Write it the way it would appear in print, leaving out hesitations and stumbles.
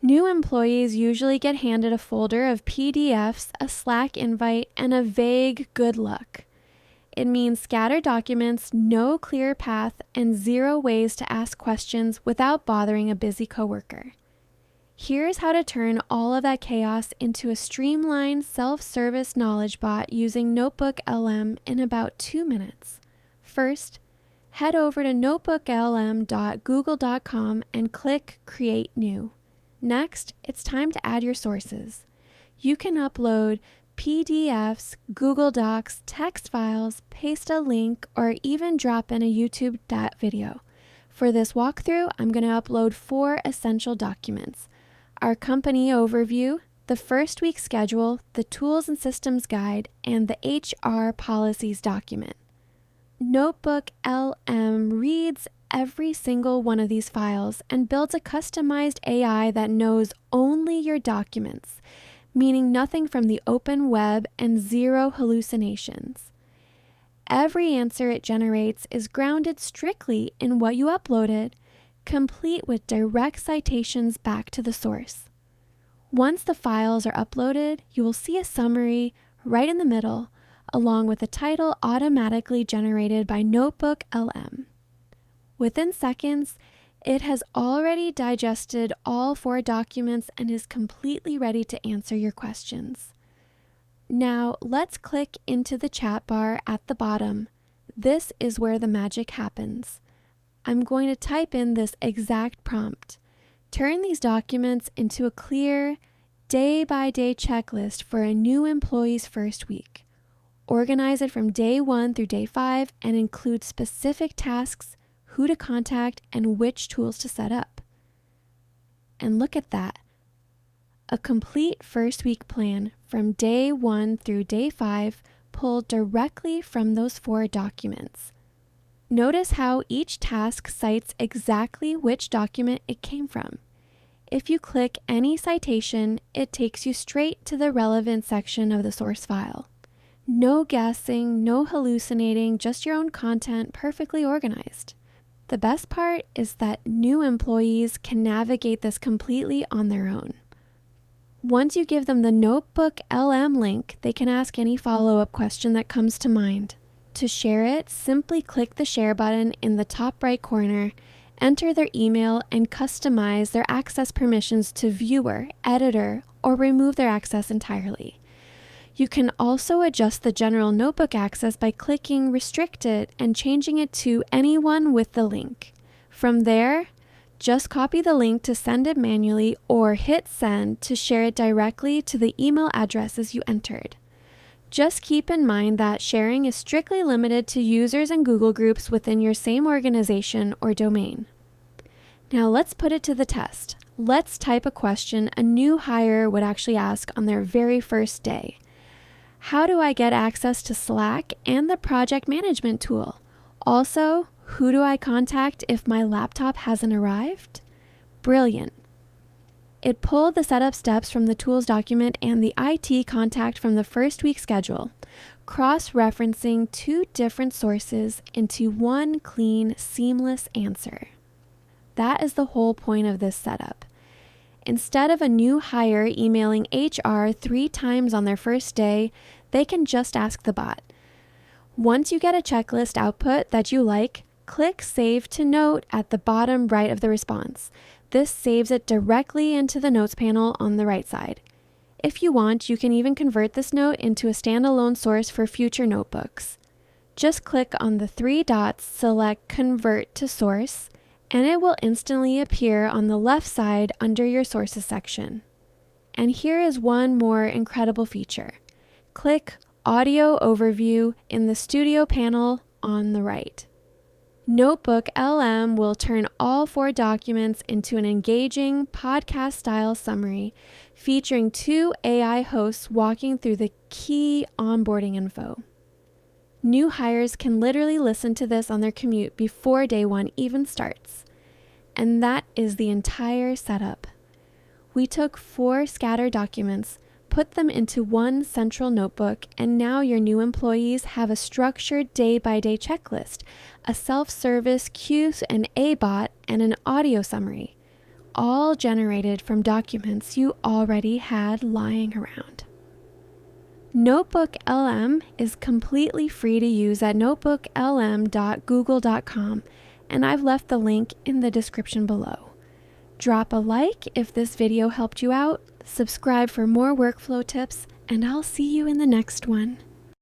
New employees usually get handed a folder of PDFs, a Slack invite, and a vague good luck. It means scattered documents, no clear path, and 0 ways to ask questions without bothering a busy coworker. Here's how to turn all of that chaos into a streamlined self-service knowledge bot using NotebookLM in about 2 minutes. First, head over to notebooklm.google.com and click Create New. Next, it's time to add your sources. You can upload PDFs, Google Docs, text files, paste a link, or even drop in a YouTube video. For this walkthrough, I'm going to upload 4 essential documents: our company overview, the first week schedule, the tools and systems guide, and the HR policies document. NotebookLM reads every single one of these files and builds a customized AI that knows only your documents, meaning nothing from the open web and 0 hallucinations. Every answer it generates is grounded strictly in what you uploaded, complete with direct citations back to the source. Once the files are uploaded, you will see a summary right in the middle, along with a title automatically generated by NotebookLM. Within seconds, it has already digested all 4 documents and is completely ready to answer your questions. Now, let's click into the chat bar at the bottom. This is where the magic happens. I'm going to type in this exact prompt. Turn these documents into a clear, day-by-day checklist for a new employee's first week. Organize it from day 1 through day 5 and include specific tasks, who to contact, and which tools to set up. And look at that. A complete first week plan from day 1 through day 5 pulled directly from those 4 documents. Notice how each task cites exactly which document it came from. If you click any citation, it takes you straight to the relevant section of the source file. No guessing, no hallucinating, just your own content, perfectly organized. The best part is that new employees can navigate this completely on their own. Once you give them the NotebookLM link, they can ask any follow-up question that comes to mind. To share it, simply click the share button in the top right corner, enter their email, and customize their access permissions to viewer, editor, or remove their access entirely. You can also adjust the general notebook access by clicking Restricted and changing it to anyone with the link. From there, just copy the link to send it manually or hit send to share it directly to the email addresses you entered. Just keep in mind that sharing is strictly limited to users and Google groups within your same organization or domain. Now let's put it to the test. Let's type a question a new hire would actually ask on their very first day. How do I get access to Slack and the project management tool? Also, who do I contact if my laptop hasn't arrived? Brilliant. It pulled the setup steps from the tools document and the IT contact from the first week schedule, cross-referencing 2 different sources into one clean, seamless answer. That is the whole point of this setup. Instead of a new hire emailing HR 3 times on their first day, they can just ask the bot. Once you get a checklist output that you like, click Save to Note at the bottom right of the response. This saves it directly into the Notes panel on the right side. If you want, you can even convert this note into a standalone source for future notebooks. Just click on the 3 dots, select Convert to Source, and it will instantly appear on the left side under your Sources section. And here is one more incredible feature. Click Audio Overview in the Studio panel on the right. NotebookLM will turn all 4 documents into an engaging podcast-style summary featuring 2 AI hosts walking through the key onboarding info. New hires can literally listen to this on their commute before day 1 even starts. And that is the entire setup. We took 4 scattered documents, put them into one central notebook, and now your new employees have a structured day-by-day checklist, a self-service Q&A bot, and an audio summary, all generated from documents you already had lying around. NotebookLM is completely free to use at notebooklm.google.com, and I've left the link in the description below. Drop a like if this video helped you out, subscribe for more workflow tips, and I'll see you in the next one.